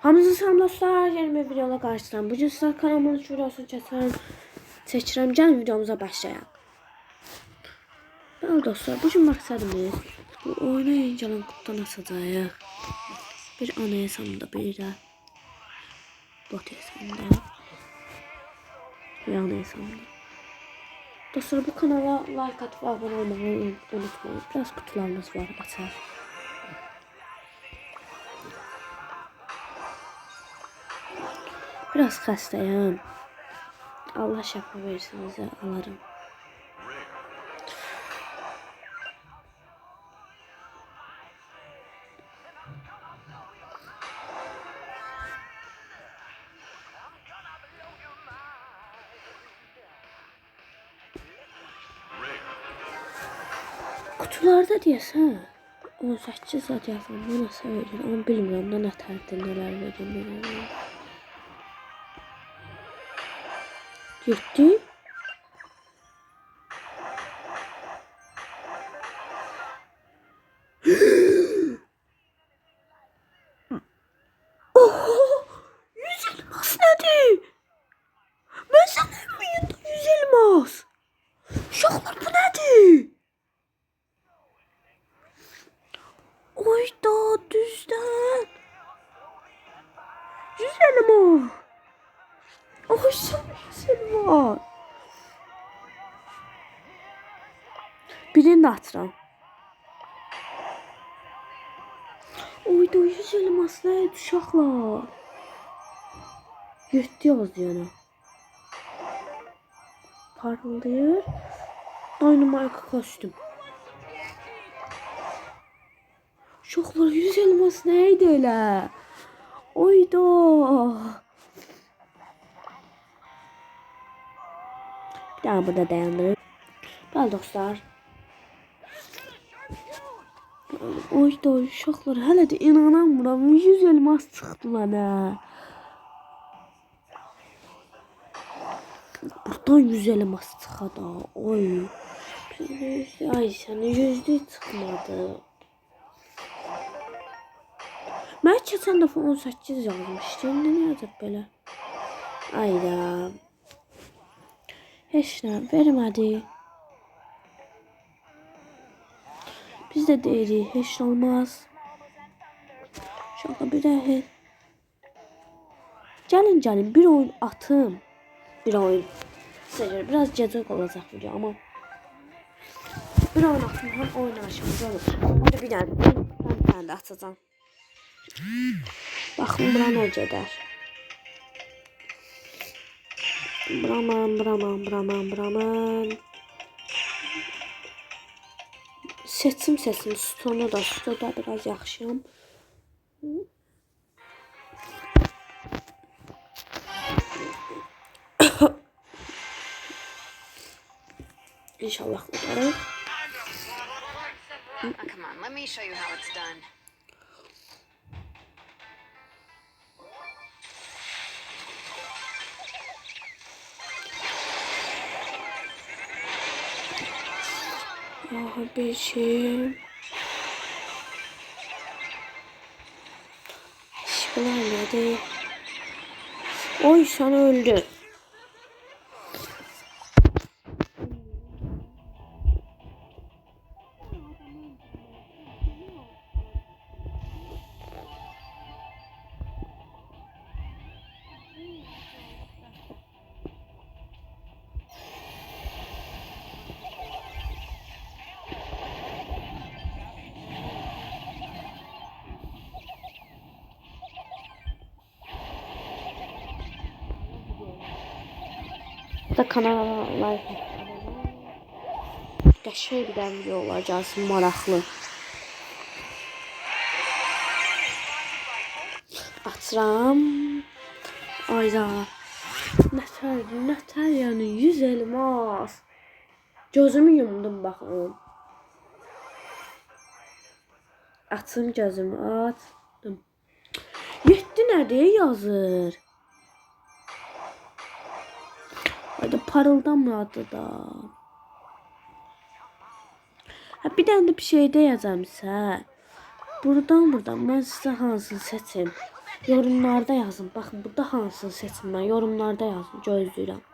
Hamınızı salam dostlar, yeni bir videoda qarşılayıram. Bugün sizlər kanalımın videosunu çəkirəm. Gəlin videomuza başlayaq. Bəli dostlar, bugün məqsədimiz bu oyunu gələn kutudan açacağıq. Bir ana hesabında, bir də bot hesabında. Bir ana hesabında. Dostlar, bu kanala like atıp abone olmayı unutmayın. Biraz kutularımız var, açar. Biraz xəstəyəm. Allah şəfa versin, sizə alarım. Kutularda deyəsən 18 zat yazılmış, nasıl verir? Onu bilmirəm da nə tərtib nələr verir. 7 Oho! 100 elmas nədir? Mən sənə ümiyində 100 elmas. Uşaqlar, bu nədir? Oyda düzdən 100 elmas. Oy, sənə 100 elmas. Birini də atıram. Oyda 100 elmas nədir uşaqlar? 7 yazdı parıldayır. Dynamite kostüm. Uşaqlar, 100 elmas neydi elə? Oyda. Bir daha burada dayandırır. Bəli dostlar. Oyda uşaqlar, hələ də inanamıram. 100 elmas çıxdı mənə. Buradan 100 elmas çıxada. Oy. Ay sənə 100'lük çıxmadı. Mən keçən dəfə 18 yazmışdım. İndi nə yazıb belə? Ayda. Heç nə vermədi. Biz də deyirik, heç nə olmaz. Şaka bir də Gəlin bir oyun atım. Bir oyun. Sizə biraz gecə olacaq video ama bir oyun atım, hem oynayışımız olur. Hadi bir dənə də atacağım. Baxın bura nə gedər. Braman. Seçim stonu da biraz yaxşıyam. İnşallah umarım. Come on, let me show you how it's done. Bir şey. Bunlar nerede? Oy, sen öldü. Da kanala like qəşəng bir video olacaq, maraqlı. Açıram. Ayda. Nətər yəni 100 elmas. Gözümü yumdum baxın. Açım gözümü, açdım. 7 nədir yazır? Hadi parıldamadı da. Bir tane de bir şeyde yazarım size. Buradan ben size hansını seçeyim. Yorumlarda yazın. Baxın burada hansını seçim ben. Yorumlarda yazın. Gözləyirəm.